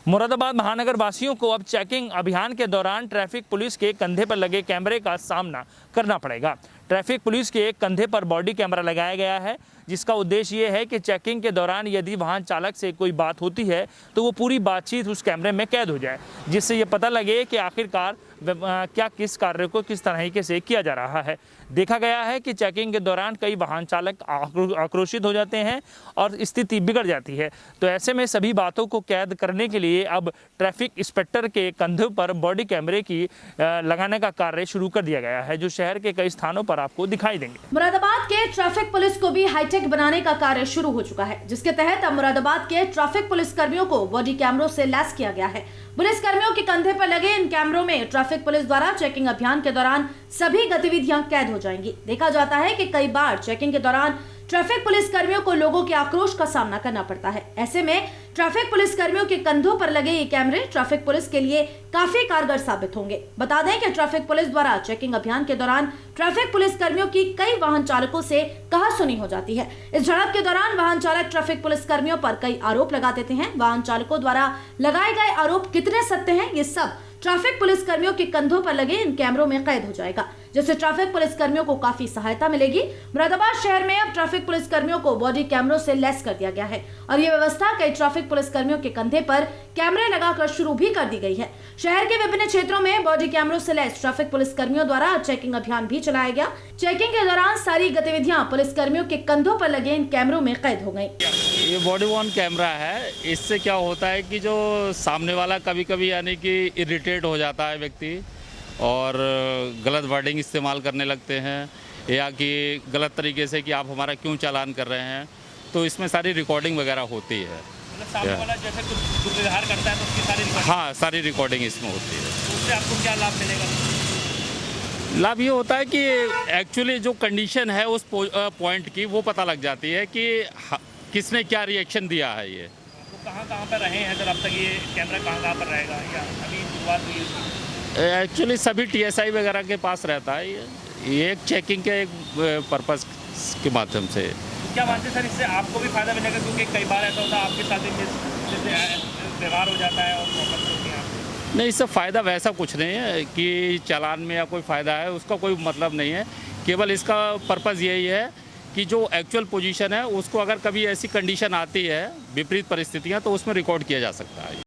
मुरादाबाद महानगर वासियों को अब चेकिंग अभियान के दौरान ट्रैफिक पुलिस के कंधे पर लगे कैमरे का सामना करना पड़ेगा। ट्रैफिक पुलिस के कंधे पर बॉडी कैमरा लगाया गया है, जिसका उद्देश्य ये है कि चेकिंग के दौरान यदि वाहन चालक से कोई बात होती है तो वो पूरी बातचीत उस कैमरे में कैद हो जाए, जिससे ये पता लगे कि आखिरकार क्या किस कार्य को किस तरीके से किया जा रहा है। देखा गया है कि चेकिंग के दौरान कई वाहन चालक आक्रोशित हो जाते हैं और स्थिति बिगड़ जाती है। तो ऐसे में सभी बातों को कैद करने के लिए अब ट्रैफिक इंस्पेक्टर के कंधों पर बॉडी कैमरे की लगाने का कार्य शुरू कर दिया गया है, जो शहर के कई स्थानों पर आपको दिखाई देंगे। मुरादाबाद के ट्रैफिक पुलिस को भी हाईटेक बनाने का कार्य शुरू हो चुका है, जिसके तहत अब मुरादाबाद के ट्रैफिक पुलिस कर्मियों को बॉडी कैमरों से लैस किया गया है। पुलिस कर्मियों के कंधे पर लगे इन कैमरों में ट्रैफिक पुलिस द्वारा चेकिंग अभियान के दौरान सभी गतिविधियां कैद हो जाएंगी। देखा जाता है कि कई बार चेकिंग के दौरान ट्रैफिक पुलिस कर्मियों को लोगों के आक्रोश का सामना करना पड़ता है। ऐसे में ट्रैफिक पुलिस कर्मियों के कंधों पर लगे ये कैमरे ट्रैफिक पुलिस के लिए काफी कारगर साबित होंगे। बता दें कि ट्रैफिक पुलिस द्वारा चेकिंग अभियान के दौरान ट्रैफिक पुलिस कर्मियों की कई वाहन चालकों से कहासुनी हो जाती है। इस झड़प के दौरान वाहन चालक ट्रैफिक पुलिस कर्मियों पर कई आरोप लगा देते हैं। वाहन चालकों द्वारा लगाए गए आरोप कितने सत्य हैं, ये सब ट्रैफिक पुलिस कर्मियों के कंधों पर लगे इन कैमरों में कैद हो जाएगा, जिससे ट्रैफिक पुलिस कर्मियों को काफी सहायता मिलेगी। मुरादाबाद शहर में अब ट्रैफिक पुलिस कर्मियों को बॉडी कैमरों से लैस कर दिया गया है और ये व्यवस्था कई ट्रैफिक पुलिस कर्मियों के कंधे पर कैमरे लगाकर शुरू भी कर दी गई है। शहर के विभिन्न क्षेत्रों में बॉडी कैमरों से लैस ट्रैफिक पुलिस कर्मियों द्वारा चेकिंग अभियान भी चलाया गया। चेकिंग के दौरान सारी गतिविधियां पुलिस कर्मियों के कंधों पर लगे इन कैमरों में कैद हो गयी। ये बॉडी वॉर्न कैमरा है। इससे क्या होता है कि जो सामने वाला कभी कभी यानी कि इरिटेट हो जाता है व्यक्ति और गलत वर्डिंग इस्तेमाल करने लगते हैं या कि गलत तरीके से कि आप हमारा क्यों चालान कर रहे हैं, तो इसमें सारी रिकॉर्डिंग वगैरह होती है। मतलब सामने वाला जैसे कुछ दुर्व्यवहार करता है तो उसकी सारी रिकॉर्डिंग, हाँ, सारी रिकॉर्डिंग इसमें होती है। तो उससे आपको क्या लाभ मिलेगा? लाभ ये होता है कि एक्चुअली जो कंडीशन है उस पॉइंट की वो पता लग जाती है कि किसने क्या रिएक्शन दिया है। ये तो कहाँ पर रहे हैं सर अब तक, ये कैमरा कहाँ पर रहेगा या अभी शुरुआत हुई उसकी? एक्चुअली सभी टीएसआई वगैरह के पास रहता है। ये एक चेकिंग के एक पर्पस के माध्यम से। क्या मानते हैं सर, इससे आपको भी फायदा मिलेगा? क्योंकि कई बार ऐसा होता है आपके साथ भी व्यवहार हो जाता है और प्रॉब्लम होती है। नहीं, इससे फ़ायदा वैसा कुछ नहीं है कि चालान में या कोई फ़ायदा है, उसका कोई मतलब नहीं है। केवल इसका पर्पज़ यही है कि जो एक्चुअल पोजीशन है उसको अगर कभी ऐसी कंडीशन आती है, विपरीत परिस्थितियाँ, तो उसमें रिकॉर्ड किया जा सकता है।